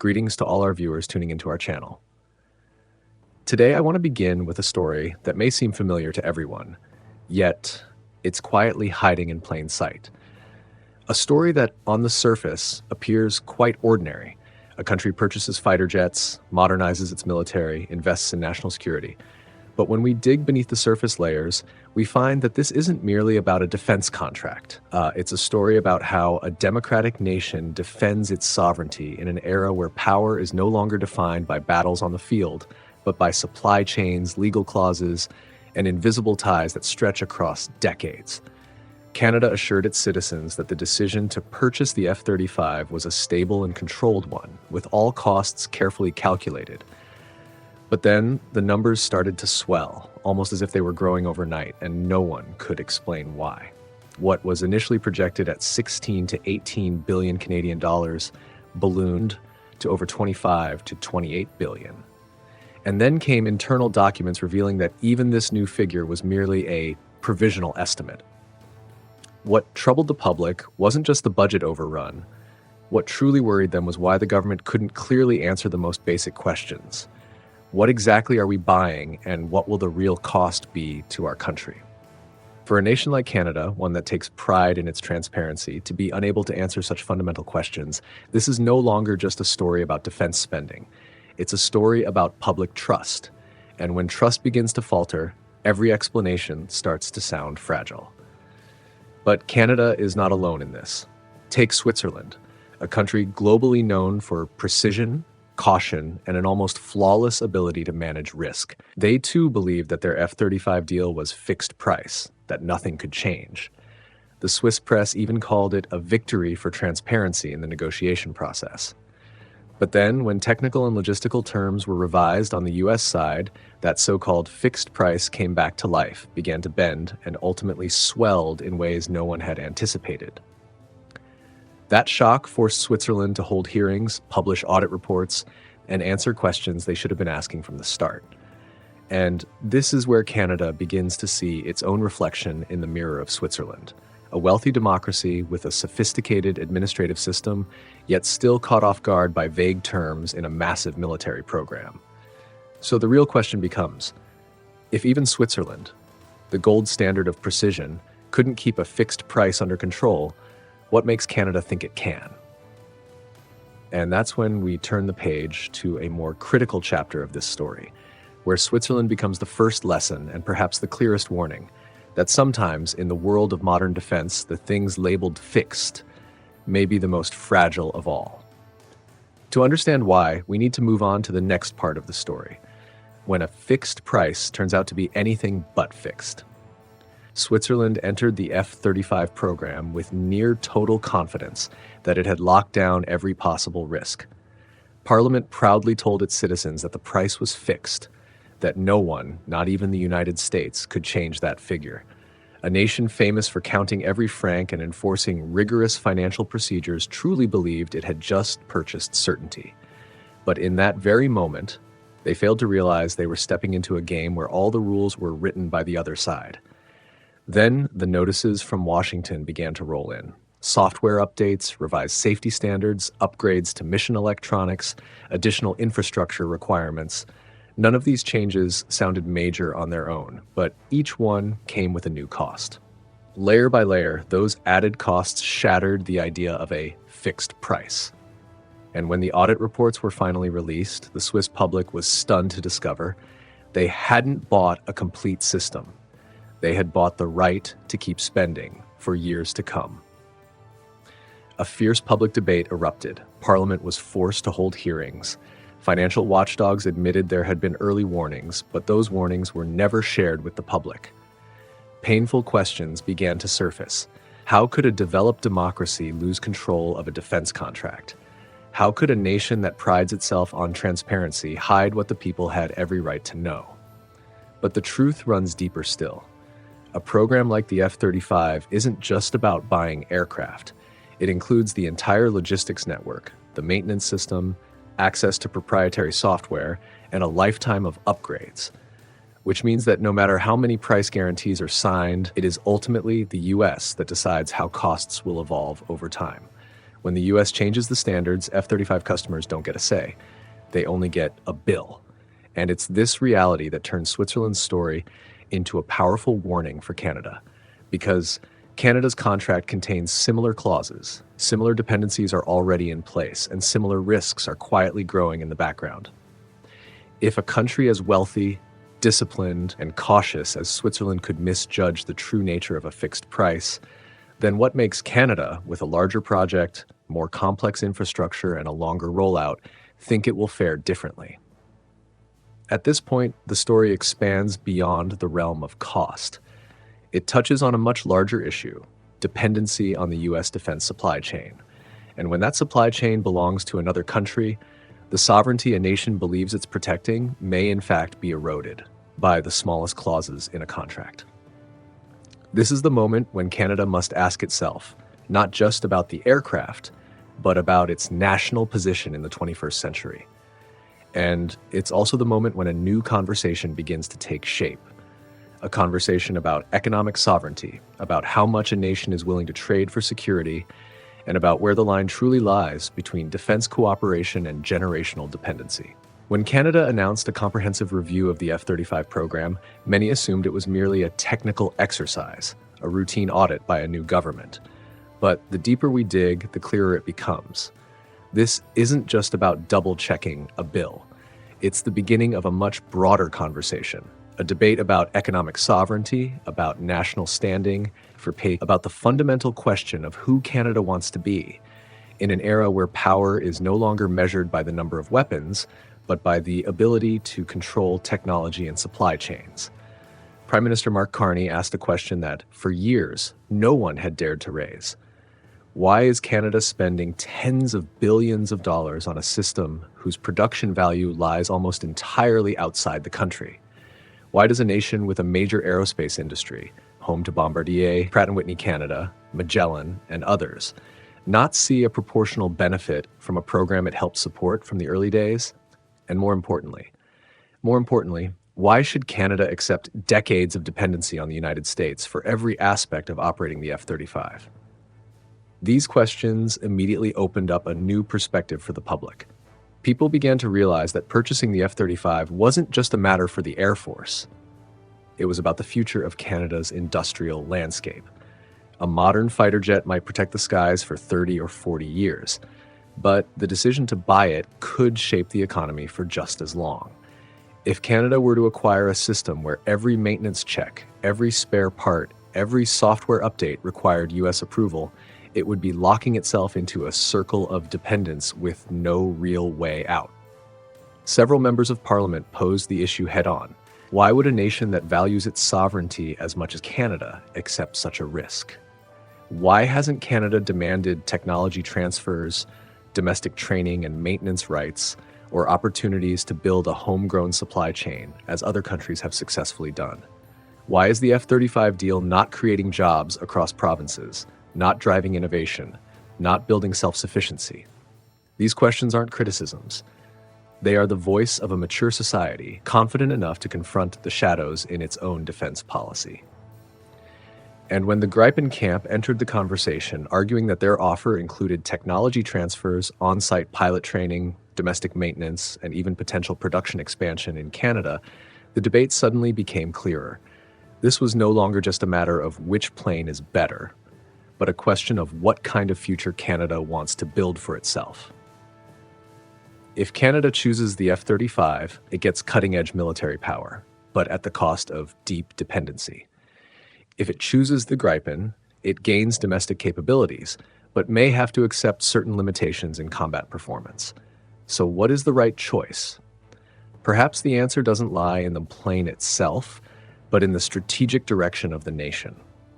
Greetings to all our viewers tuning into our channel. Today, I want to begin with a story that may seem familiar to everyone, yet it's quietly hiding in plain sight. A story that, on the surface, appears quite ordinary. A country purchases fighter jets, modernizes its military, invests in national security. But when we dig beneath the surface layers, we find that this isn't merely about a defense contract. It's a story about how a democratic nation defends its sovereignty in an era where power is no longer defined by battles on the field, but by supply chains, legal clauses, and invisible ties that stretch across decades. Canada assured its citizens that the decision to purchase the F-35 was a stable and controlled one, with all costs carefully calculated. But then the numbers started to swell, almost as if they were growing overnight, and no one could explain why. What was initially projected at 16 to 18 billion Canadian dollars ballooned to over 25 to 28 billion. And then came internal documents revealing that even this new figure was merely a provisional estimate. What troubled the public wasn't just the budget overrun. What truly worried them was why the government couldn't clearly answer the most basic questions. What exactly are we buying, and what will the real cost be to our country? For a nation like Canada, one that takes pride in its transparency, to be unable to answer such fundamental questions, this is no longer just a story about defense spending. It's a story about public trust. And when trust begins to falter, every explanation starts to sound fragile. But Canada is not alone in this. Take Switzerland, a country globally known for precision, caution, and an almost flawless ability to manage risk. They too believed that their F-35 deal was fixed price, that nothing could change. The Swiss press even called it a victory for transparency in the negotiation process. But then, when technical and logistical terms were revised on the US side, that so-called fixed price came back to life, began to bend, and ultimately swelled in ways no one had anticipated. That shock forced Switzerland to hold hearings, publish audit reports, and answer questions they should have been asking from the start. And this is where Canada begins to see its own reflection in the mirror of Switzerland, a wealthy democracy with a sophisticated administrative system, yet still caught off guard by vague terms in a massive military program. So the real question becomes, if even Switzerland, the gold standard of precision, couldn't keep a fixed price under control, what makes Canada think it can? And that's when we turn the page to a more critical chapter of this story, where Switzerland becomes the first lesson and perhaps the clearest warning that sometimes in the world of modern defense, the things labeled fixed may be the most fragile of all. To understand why, we need to move on to the next part of the story, when a fixed price turns out to be anything but fixed. Switzerland entered the F-35 program with near total confidence that it had locked down every possible risk. Parliament proudly told its citizens that the price was fixed, that no one, not even the United States, could change that figure. A nation famous for counting every franc and enforcing rigorous financial procedures truly believed it had just purchased certainty. But in that very moment, they failed to realize they were stepping into a game where all the rules were written by the other side. Then the notices from Washington began to roll in. Software updates, revised safety standards, upgrades to mission electronics, additional infrastructure requirements. None of these changes sounded major on their own, but each one came with a new cost. Layer by layer, those added costs shattered the idea of a fixed price. And when the audit reports were finally released, the Swiss public was stunned to discover they hadn't bought a complete system. They had bought the right to keep spending for years to come. A fierce public debate erupted. Parliament was forced to hold hearings. Financial watchdogs admitted there had been early warnings, but those warnings were never shared with the public. Painful questions began to surface. How could a developed democracy lose control of a defense contract? How could a nation that prides itself on transparency hide what the people had every right to know? But the truth runs deeper still. A program like the F-35 isn't just about buying aircraft. It includes the entire logistics network, the maintenance system, access to proprietary software, and a lifetime of upgrades. Which means that no matter how many price guarantees are signed, it is ultimately the US that decides how costs will evolve over time. When the US changes the standards, F-35 customers don't get a say. They only get a bill. And it's this reality that turns Switzerland's story into a powerful warning for Canada. Because Canada's contract contains similar clauses, similar dependencies are already in place, and similar risks are quietly growing in the background. If a country as wealthy, disciplined, and cautious as Switzerland could misjudge the true nature of a fixed price, then what makes Canada, with a larger project, more complex infrastructure, and a longer rollout, think it will fare differently? At this point, the story expands beyond the realm of cost. It touches on a much larger issue, dependency on the US defense supply chain. And when that supply chain belongs to another country, the sovereignty a nation believes it's protecting may in fact be eroded by the smallest clauses in a contract. This is the moment when Canada must ask itself, not just about the aircraft, but about its national position in the 21st century. And it's also the moment when a new conversation begins to take shape. A conversation about economic sovereignty, about how much a nation is willing to trade for security, and about where the line truly lies between defense cooperation and generational dependency. When Canada announced a comprehensive review of the F-35 program, many assumed it was merely a technical exercise, a routine audit by a new government. But the deeper we dig, the clearer it becomes. This isn't just about double-checking a bill. It's the beginning of a much broader conversation. A debate about economic sovereignty, about national standing for pay, about the fundamental question of who Canada wants to be in an era where power is no longer measured by the number of weapons, but by the ability to control technology and supply chains. Prime Minister Mark Carney asked a question that, for years, no one had dared to raise. Why is Canada spending tens of billions of dollars on a system whose production value lies almost entirely outside the country? Why does a nation with a major aerospace industry, home to Bombardier, Pratt & Whitney Canada, Magellan, and others, not see a proportional benefit from a program it helped support from the early days? And more importantly, why should Canada accept decades of dependency on the United States for every aspect of operating the F-35? These questions immediately opened up a new perspective for the public. People began to realize that purchasing the F-35 wasn't just a matter for the Air Force. It was about the future of Canada's industrial landscape. A modern fighter jet might protect the skies for 30 or 40 years, but the decision to buy it could shape the economy for just as long. If Canada were to acquire a system where every maintenance check, every spare part, every software update required US approval, it would be locking itself into a circle of dependence with no real way out. Several members of Parliament posed the issue head-on. Why would a nation that values its sovereignty as much as Canada accept such a risk? Why hasn't Canada demanded technology transfers, domestic training and maintenance rights, or opportunities to build a homegrown supply chain, as other countries have successfully done? Why is the F-35 deal not creating jobs across provinces, not driving innovation, not building self-sufficiency? These questions aren't criticisms. They are the voice of a mature society, confident enough to confront the shadows in its own defense policy. And when the Gripen camp entered the conversation, arguing that their offer included technology transfers, on-site pilot training, domestic maintenance, and even potential production expansion in Canada, the debate suddenly became clearer. This was no longer just a matter of which plane is better, but a question of what kind of future Canada wants to build for itself. If Canada chooses the F-35, it gets cutting-edge military power, but at the cost of deep dependency. If it chooses the Gripen, it gains domestic capabilities, but may have to accept certain limitations in combat performance. So what is the right choice? Perhaps the answer doesn't lie in the plane itself, but in the strategic direction of the nation.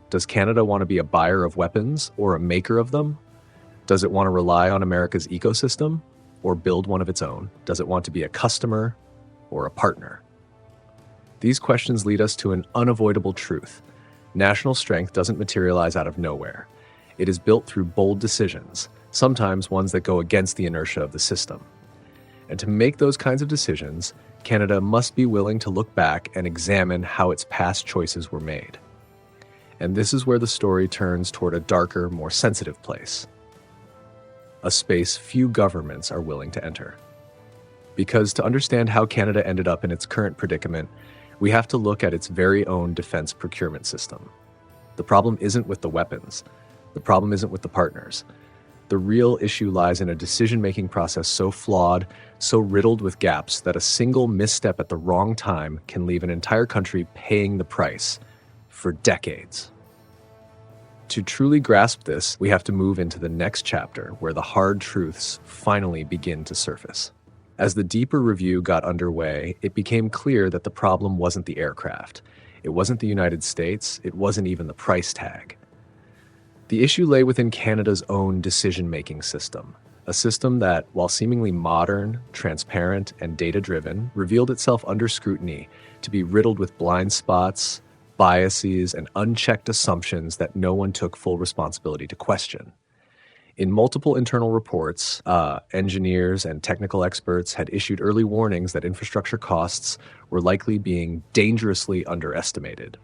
Does Canada want to be a buyer of weapons or a maker of them? Does it want to rely on America's ecosystem or build one of its own? Does it want to be a customer or a partner? These questions lead us to an unavoidable truth. National strength doesn't materialize out of nowhere. It is built through bold decisions, sometimes ones that go against the inertia of the system. And to make those kinds of decisions, Canada must be willing to look back and examine how its past choices were made. And this is where the story turns toward a darker, more sensitive place. a space few governments are willing to enter. Because to understand how Canada ended up in its current predicament, we have to look at its very own defense procurement system. The problem isn't with the weapons. The problem isn't with the partners. The real issue lies in a decision-making process so flawed, so riddled with gaps that a single misstep at the wrong time can leave an entire country paying the price for decades. To truly grasp this, we have to move into the next chapter where the hard truths finally begin to surface. As the deeper review got underway, it became clear that the problem wasn't the aircraft. It wasn't the United States. It wasn't even the price tag. The issue lay within Canada's own decision-making system, a system that, while seemingly modern, transparent, and data-driven, revealed itself under scrutiny to be riddled with blind spots, biases, and unchecked assumptions that no one took full responsibility to question. In multiple internal reports, engineers and technical experts had issued early warnings that infrastructure costs were likely being dangerously underestimated.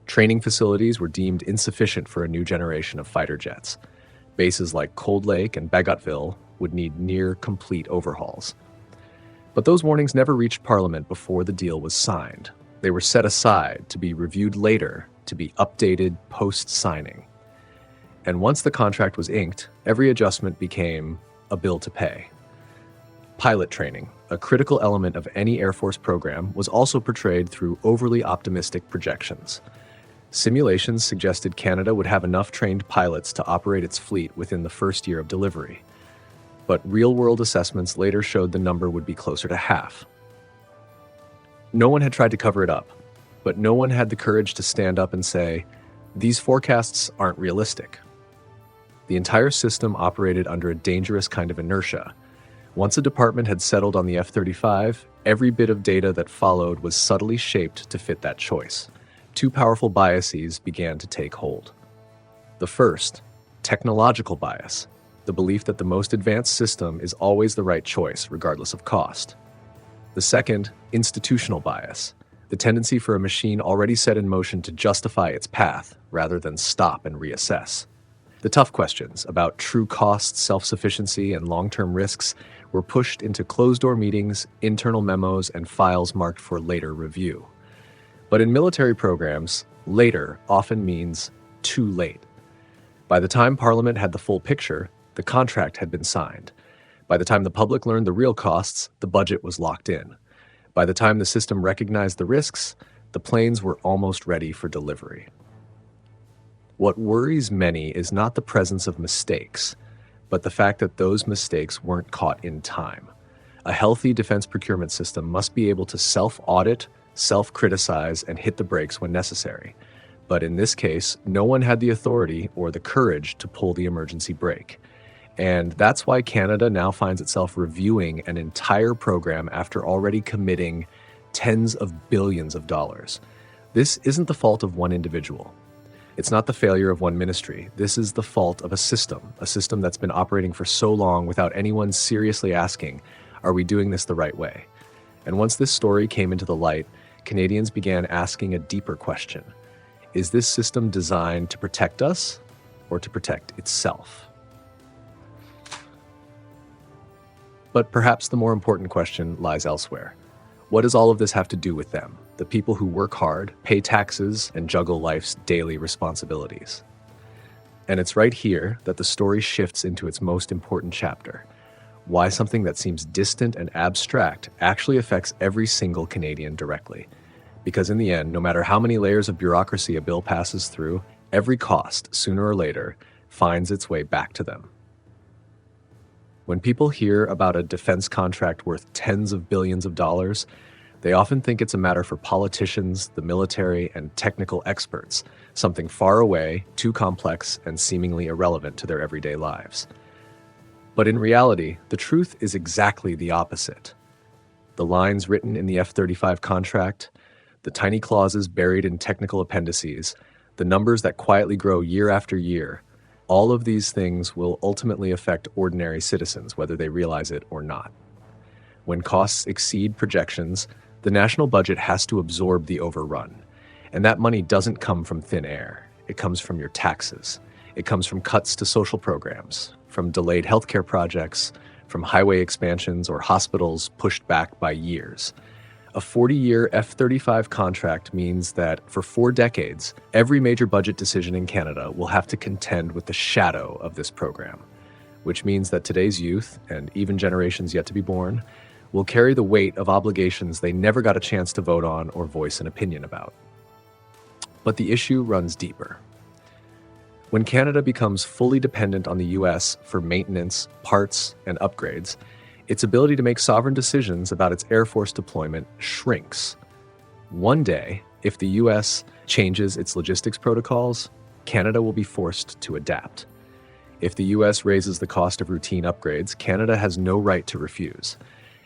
Training facilities were deemed insufficient for a new generation of fighter jets. Bases like Cold Lake and Bagotville would need near-complete overhauls. But those warnings never reached Parliament before the deal was signed. They were set aside to be reviewed later, to be updated post-signing. And once the contract was inked, every adjustment became a bill to pay. Pilot training, a critical element of any Air Force program, was also portrayed through overly optimistic projections. Simulations suggested Canada would have enough trained pilots to operate its fleet within the first year of delivery. But real-world assessments later showed the number would be closer to half. No one had tried to cover it up, but no one had the courage to stand up and say, "These forecasts aren't realistic." The entire system operated under a dangerous kind of inertia. Once a department had settled on the F-35, every bit of data that followed was subtly shaped to fit that choice. Two powerful biases began to take hold. The first, technological bias, the belief that the most advanced system is always the right choice, regardless of cost. The second, institutional bias, the tendency for a machine already set in motion to justify its path rather than stop and reassess. The tough questions about true costs, self-sufficiency, and long-term risks were pushed into closed-door meetings, internal memos, and files marked for later review. But in military programs, later often means too late. By the time Parliament had the full picture, the contract had been signed. By the time the public learned the real costs, the budget was locked in. By the time the system recognized the risks, the planes were almost ready for delivery. What worries many is not the presence of mistakes, but the fact that those mistakes weren't caught in time. A healthy defense procurement system must be able to self-audit, self-criticize, and hit the brakes when necessary. But in this case, no one had the authority or the courage to pull the emergency brake. And that's why Canada now finds itself reviewing an entire program after already committing tens of billions of dollars. This isn't the fault of one individual. It's not the failure of one ministry. This is the fault of a system that's been operating for so long without anyone seriously asking, are we doing this the right way? And once this story came into the light, Canadians began asking a deeper question. Is this system designed to protect us or to protect itself? But perhaps the more important question lies elsewhere. What does all of this have to do with them, the people who work hard, pay taxes, and juggle life's daily responsibilities? And it's right here that the story shifts into its most important chapter. Why something that seems distant and abstract actually affects every single Canadian directly. Because in the end, no matter how many layers of bureaucracy a bill passes through, every cost, sooner or later, finds its way back to them. When people hear about a defense contract worth tens of billions of dollars, they often think it's a matter for politicians, the military, and technical experts, something far away, too complex, and seemingly irrelevant to their everyday lives. But in reality, the truth is exactly the opposite. The lines written in the F-35 contract, the tiny clauses buried in technical appendices, the numbers that quietly grow year after year, all of these things will ultimately affect ordinary citizens, whether they realize it or not. When costs exceed projections, the national budget has to absorb the overrun. And that money doesn't come from thin air. It comes from your taxes. It comes from cuts to social programs, from delayed healthcare projects, from highway expansions or hospitals pushed back by years. A 40-year F-35 contract means that for 4 decades, every major budget decision in Canada will have to contend with the shadow of this program, which means that today's youth, and even generations yet to be born, will carry the weight of obligations they never got a chance to vote on or voice an opinion about. But the issue runs deeper. When Canada becomes fully dependent on the US for maintenance, parts, and upgrades, its ability to make sovereign decisions about its Air Force deployment shrinks. One day, if the US changes its logistics protocols, Canada will be forced to adapt. If the US raises the cost of routine upgrades, Canada has no right to refuse.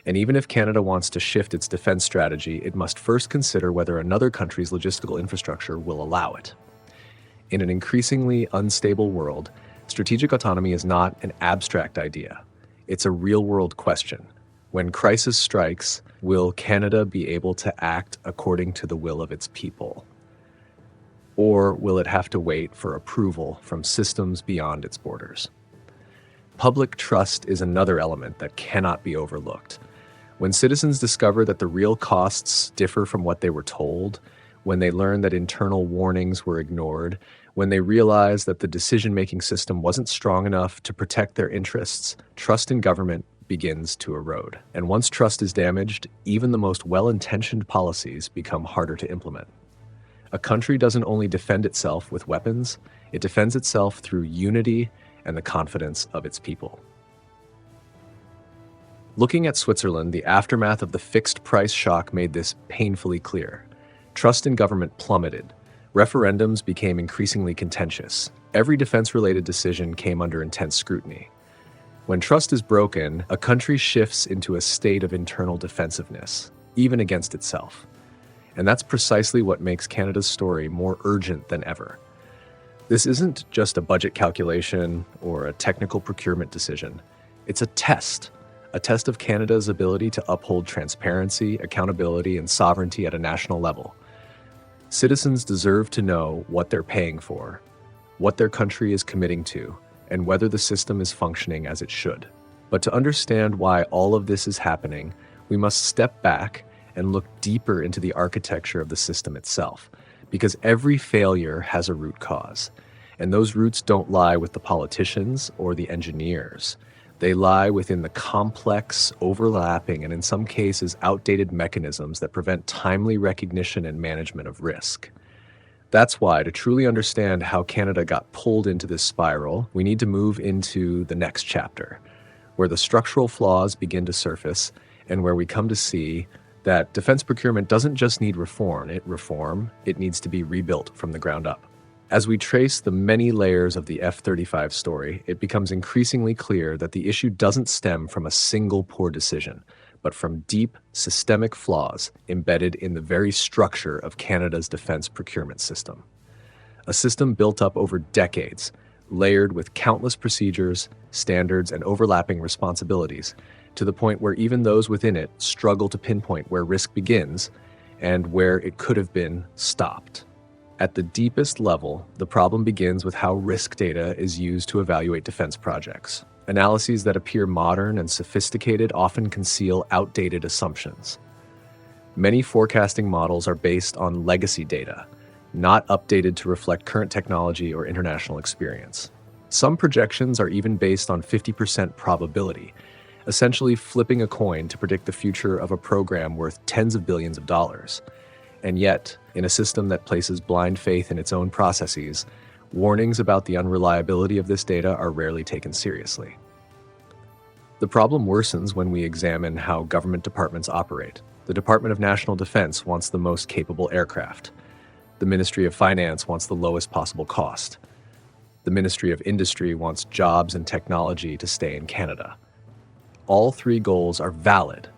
And even if Canada wants to shift its defense strategy, it must first consider whether another country's logistical infrastructure will allow it. In an increasingly unstable world, strategic autonomy is not an abstract idea. It's a real-world question. When crisis strikes, will Canada be able to act according to the will of its people? Or will it have to wait for approval from systems beyond its borders? Public trust is another element that cannot be overlooked. When citizens discover that the real costs differ from what they were told, when they learn that internal warnings were ignored, when they realize that the decision-making system wasn't strong enough to protect their interests, trust in government begins to erode. And once trust is damaged, even the most well-intentioned policies become harder to implement. A country doesn't only defend itself with weapons, it defends itself through unity and the confidence of its people. Looking at Switzerland, the aftermath of the fixed price shock made this painfully clear. Trust in government plummeted. Referendums became increasingly contentious. Every defense-related decision came under intense scrutiny. When trust is broken, a country shifts into a state of internal defensiveness, even against itself. And that's precisely what makes Canada's story more urgent than ever. This isn't just a budget calculation or a technical procurement decision. It's a test of Canada's ability to uphold transparency, accountability, and sovereignty at a national level. Citizens deserve to know what they're paying for, what their country is committing to, and whether the system is functioning as it should. But to understand why all of this is happening, we must step back and look deeper into the architecture of the system itself, because every failure has a root cause, and those roots don't lie with the politicians or the engineers. They lie within the complex, overlapping, and in some cases outdated mechanisms that prevent timely recognition and management of risk. That's why, to truly understand how Canada got pulled into this spiral, we need to move into the next chapter, where the structural flaws begin to surface and where we come to see that defense procurement doesn't just need reform, it needs to be rebuilt from the ground up. As we trace the many layers of the F-35 story, it becomes increasingly clear that the issue doesn't stem from a single poor decision, but from deep, systemic flaws embedded in the very structure of Canada's defense procurement system. A system built up over decades, layered with countless procedures, standards, and overlapping responsibilities, to the point where even those within it struggle to pinpoint where risk begins and where it could have been stopped. At the deepest level, the problem begins with how risk data is used to evaluate defense projects. Analyses that appear modern and sophisticated often conceal outdated assumptions. Many forecasting models are based on legacy data, not updated to reflect current technology or international experience. Some projections are even based on 50% probability, essentially flipping a coin to predict the future of a program worth tens of billions of dollars. And yet, in a system that places blind faith in its own processes, warnings about the unreliability of this data are rarely taken seriously. The problem worsens when we examine how government departments operate. The Department of National Defense wants the most capable aircraft. The Ministry of Finance wants the lowest possible cost. The Ministry of Industry wants jobs and technology to stay in Canada. All 3 goals are valid,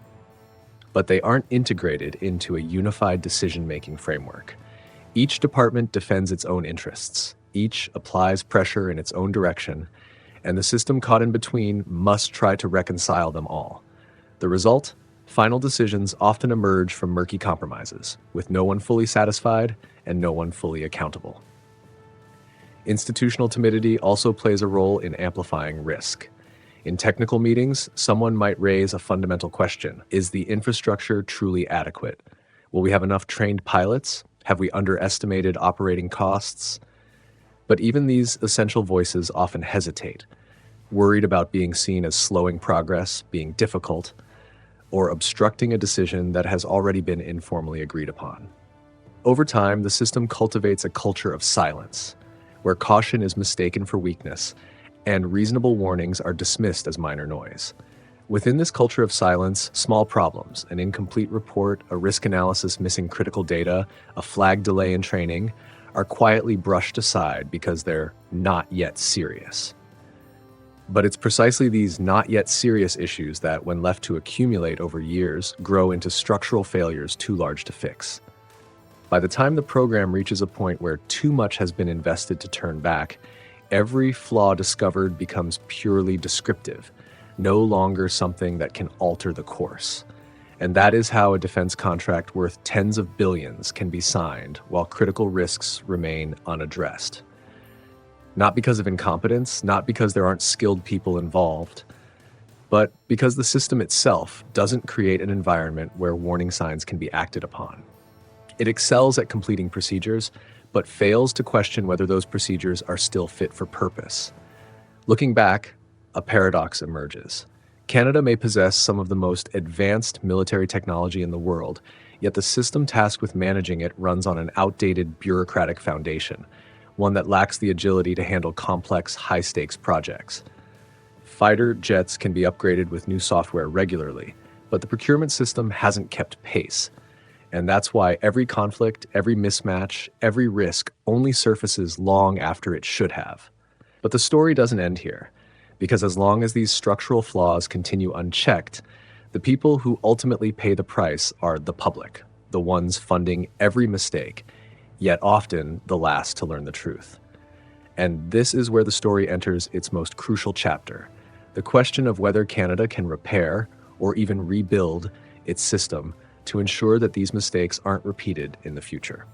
but they aren't integrated into a unified decision-making framework. Each department defends its own interests. Each applies pressure in its own direction, and the system caught in between must try to reconcile them all. The result? Final decisions often emerge from murky compromises, with no one fully satisfied and no one fully accountable. Institutional timidity also plays a role in amplifying risk. In technical meetings, someone might raise a fundamental question. Is the infrastructure truly adequate? Will we have enough trained pilots? Have we underestimated operating costs? But even these essential voices often hesitate, worried about being seen as slowing progress, being difficult, or obstructing a decision that has already been informally agreed upon. Over time, the system cultivates a culture of silence, where caution is mistaken for weakness and reasonable warnings are dismissed as minor noise. Within this culture of silence, small problems, an incomplete report, a risk analysis missing critical data, a flag delay in training, are quietly brushed aside because they're not yet serious. But it's precisely these not yet serious issues that, when left to accumulate over years, grow into structural failures too large to fix. By the time the program reaches a point where too much has been invested to turn back, every flaw discovered becomes purely descriptive, no longer something that can alter the course. And that is how a defense contract worth tens of billions can be signed while critical risks remain unaddressed. Not because of incompetence, not because there aren't skilled people involved, but because the system itself doesn't create an environment where warning signs can be acted upon. It excels at completing procedures, but fails to question whether those procedures are still fit for purpose. Looking back, a paradox emerges. Canada may possess some of the most advanced military technology in the world, yet the system tasked with managing it runs on an outdated bureaucratic foundation, one that lacks the agility to handle complex, high-stakes projects. Fighter jets can be upgraded with new software regularly, but the procurement system hasn't kept pace. And that's why every conflict, every mismatch, every risk only surfaces long after it should have. But the story doesn't end here, because as long as these structural flaws continue unchecked, the people who ultimately pay the price are the public, the ones funding every mistake, yet often the last to learn the truth. And this is where the story enters its most crucial chapter, the question of whether Canada can repair or even rebuild its system to ensure that these mistakes aren't repeated in the future.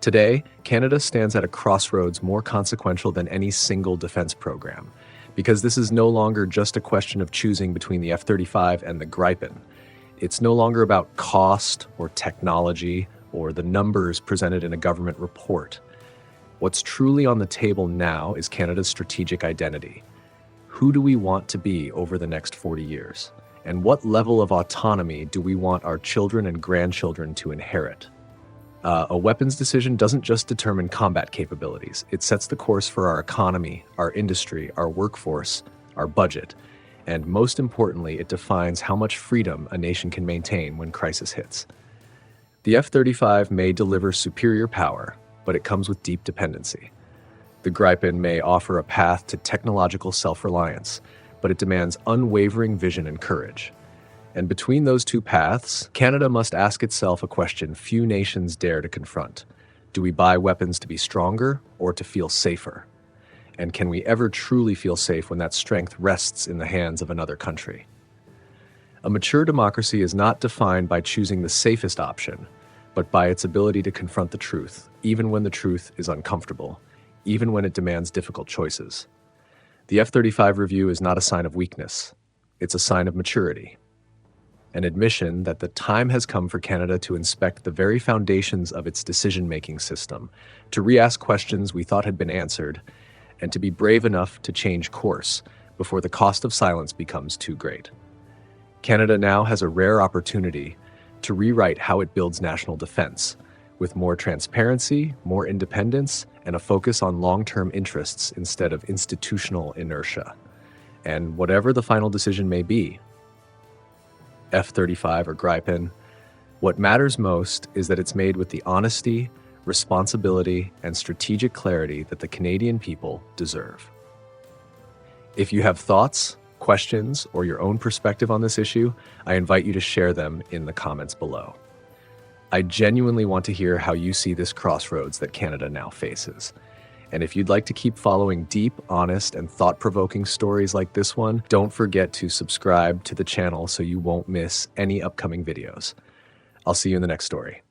Today, Canada stands at a crossroads more consequential than any single defense program, because this is no longer just a question of choosing between the F-35 and the Gripen. It's no longer about cost or technology or the numbers presented in a government report. What's truly on the table now is Canada's strategic identity. Who do we want to be over the next 40 years? And what level of autonomy do we want our children and grandchildren to inherit? A weapons decision doesn't just determine combat capabilities. It sets the course for our economy, our industry, our workforce, our budget, and most importantly, it defines how much freedom a nation can maintain when crisis hits. The F-35 may deliver superior power, but it comes with deep dependency. The Gripen may offer a path to technological self-reliance, but it demands unwavering vision and courage. And between those two paths, Canada must ask itself a question few nations dare to confront. Do we buy weapons to be stronger or to feel safer? And can we ever truly feel safe when that strength rests in the hands of another country? A mature democracy is not defined by choosing the safest option, but by its ability to confront the truth, even when the truth is uncomfortable, even when it demands difficult choices. The F-35 review is not a sign of weakness. It's a sign of maturity. An admission that the time has come for Canada to inspect the very foundations of its decision-making system, to re-ask questions we thought had been answered, and to be brave enough to change course before the cost of silence becomes too great. Canada now has a rare opportunity to rewrite how it builds national defense, with more transparency, more independence, and a focus on long-term interests instead of institutional inertia. And whatever the final decision may be, F-35 or Gripen, what matters most is that it's made with the honesty, responsibility, and strategic clarity that the Canadian people deserve. If you have thoughts, questions, or your own perspective on this issue, I invite you to share them in the comments below. I genuinely want to hear how you see this crossroads that Canada now faces. And if you'd like to keep following deep, honest, and thought-provoking stories like this one, don't forget to subscribe to the channel so you won't miss any upcoming videos. I'll see you in the next story.